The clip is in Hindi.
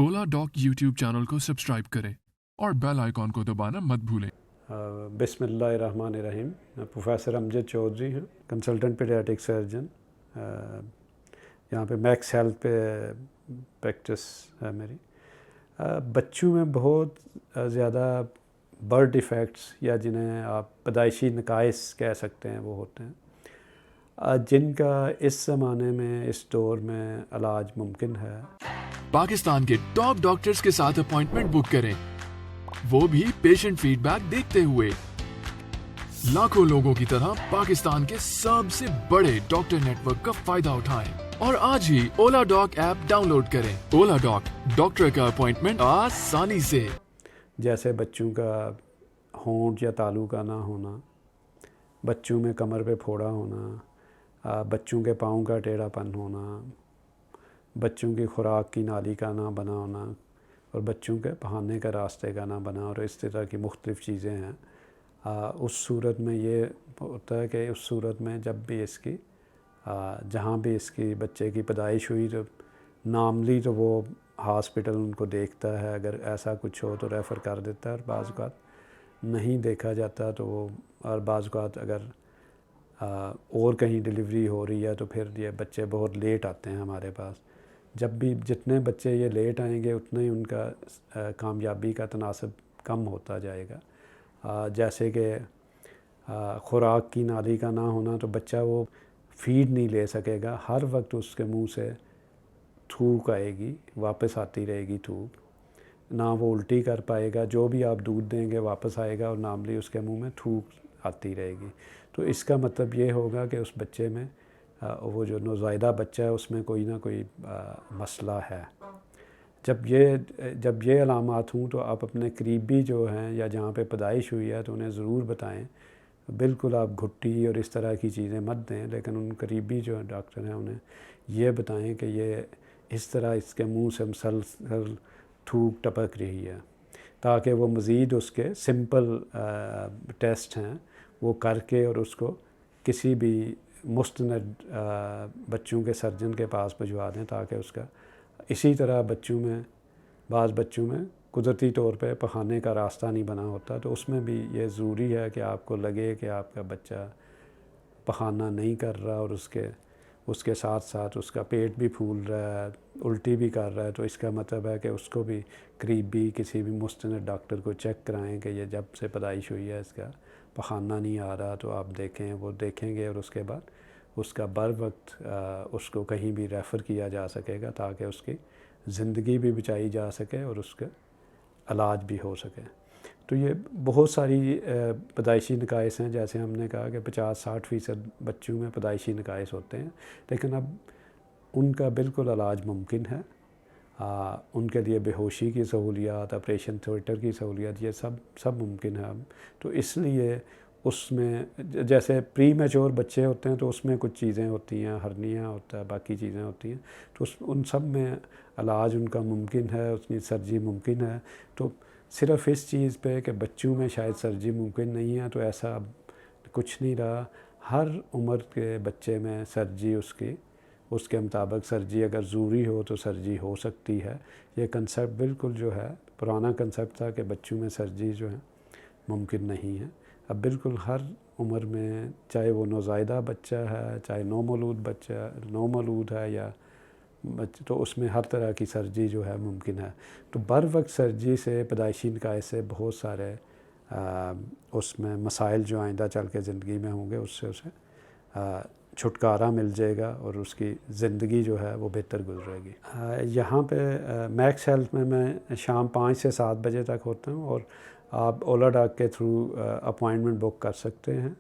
oladoc यूट्यूब चैनल को सब्सक्राइब करें और बेल आइकॉन को दबाना मत भूलें। बिस्मिल्लाहिर्रहमानिर्रहीम। प्रोफेसर अमजद चौधरी हैं, कंसल्टेंट पीडियाट्रिक सर्जन। यहाँ पे मैक्स हेल्थ पे प्रैक्टिस है मेरी। बच्चों में बहुत ज़्यादा बर्थ डिफेक्ट्स या जिन्हें आप पैदाइशी नकाइस कह सकते हैं वो होते हैं, जिनका इस ज़माने में इस दौर में इलाज मुमकिन है। पाकिस्तान के टॉप डॉक्टर्स के साथ अपॉइंटमेंट बुक करें, वो भी पेशेंट फीडबैक देखते हुए। लाखों लोगों की तरह पाकिस्तान के सबसे बड़े डॉक्टर नेटवर्क का फायदा उठाएं और आज ही oladoc ऐप डाउनलोड करें। oladoc, डॉक्टर का अपॉइंटमेंट आसानी से। जैसे बच्चों का होंठ या तालू का ना होना, बच्चों में कमर पे फोड़ा होना, बच्चों के पाँव का टेढ़ापन होना, बच्चों की खुराक की नाली का ना बना होना और बच्चों के बहाने का रास्ते का ना बना, और इस तरह की मुख्तलिफ़ चीज़ें हैं। उस सूरत में ये होता है कि उस सूरत में जब भी इसकी जहाँ भी इसकी बच्चे की पैदाइश हुई तो नामली तो वो हॉस्पिटल उनको देखता है, अगर ऐसा कुछ हो तो रेफ़र कर देता है, और बाज़ औक़ात नहीं देखा जाता तो वो, और बाज़ औक़ात अगर और कहीं डिलीवरी हो रही है तो फिर ये बच्चे बहुत लेट आते हैं हमारे पास। जब भी जितने बच्चे ये लेट आएंगे उतना ही उनका कामयाबी का तनासब कम होता जाएगा। जैसे कि खुराक की नाली का ना होना, तो बच्चा वो फीड नहीं ले सकेगा, हर वक्त उसके मुंह से थूक आएगी, वापस आती रहेगी थूक, ना वो उल्टी कर पाएगा, जो भी आप दूध देंगे वापस आएगा और नामली उसके मुंह में थूक आती रहेगी। तो इसका मतलब ये होगा कि उस बच्चे में वो जो नौज़ायदा बच्चा है उसमें कोई ना कोई मसला है। जब ये अलामात हों तो आप अपने करीबी जो हैं या जहाँ पे पैदाइश हुई है तो उन्हें ज़रूर बताएं। बिल्कुल आप घुट्टी और इस तरह की चीज़ें मत दें, लेकिन उन करीबी जो डॉक्टर हैं उन्हें ये बताएं कि ये इस तरह इसके मुंह से मुसलसल थूक टपक रही है, ताकि वो मज़ीद उसके सिंपल टेस्ट हैं वो करके और उसको किसी भी मुस्तनद बच्चों के सर्जन के पास भिजवा दें, ताकि उसका इसी तरह बाज़ बच्चों में कुदरती तौर पे पखाने का रास्ता नहीं बना होता, तो उसमें भी ये ज़रूरी है कि आपको लगे कि आपका बच्चा पखाना नहीं कर रहा और उसके साथ साथ उसका पेट भी फूल रहा है, उल्टी भी कर रहा है, तो इसका मतलब है कि उसको भी करीबी किसी भी मुस्तनद डॉक्टर को चेक कराएं कि ये जब से पैदाइश हुई है इसका पखाना नहीं आ रहा, तो आप देखें, वो देखेंगे और उसके बाद उसका बर वक्त उसको कहीं भी रेफ़र किया जा सकेगा, ताकि उसकी ज़िंदगी भी बचाई जा सके और उसका इलाज भी हो सके। तो ये बहुत सारी पैदाइशी नकाइस हैं, जैसे हमने कहा कि 50-60% बच्चों में पैदाइशी नकाइस होते हैं, लेकिन अब उनका बिल्कुल इलाज मुमकिन है। उनके लिए बेहोशी की सहूलियात, ऑपरेशन थिएटर की सहूलियात, ये सब मुमकिन है अब। तो इसलिए उसमें जैसे प्री मैच्योर बच्चे होते हैं तो उसमें कुछ चीज़ें होती हैं, हर्निया होता है, बाकी चीज़ें होती हैं, तो उन सब में इलाज उनका मुमकिन है, उसकी सर्जरी मुमकिन है। तो सिर्फ़ इस चीज़ पे कि बच्चों में शायद सर्जरी मुमकिन नहीं है, तो ऐसा कुछ नहीं रहा। हर उम्र के बच्चे में सर्जरी उसके मुताबिक सर्जरी अगर ज़रूरी हो तो सर्जरी हो सकती है। ये कंसेप्ट बिल्कुल जो है पुराना कंसेप्ट था कि बच्चों में सर्जरी जो है मुमकिन नहीं है। अब बिल्कुल हर उम्र में, चाहे वो नौज़ायदा बच्चा है, चाहे नौमौलूद है या बच्चे, तो उसमें हर तरह की सर्जरी जो है मुमकिन है। तो बर वक्त सर्जरी से, पैदाइशी नकाइस से बहुत सारे उसमें मसाइल जो आइंदा चल के ज़िंदगी में होंगे उससे उसे छुटकारा मिल जाएगा और उसकी ज़िंदगी जो है वो बेहतर गुजरेगी। यहाँ पे मैक्स हेल्थ में मैं शाम 5 से 7 बजे तक होता हूँ, और आप oladoc के थ्रू अपॉइंटमेंट बुक कर सकते हैं।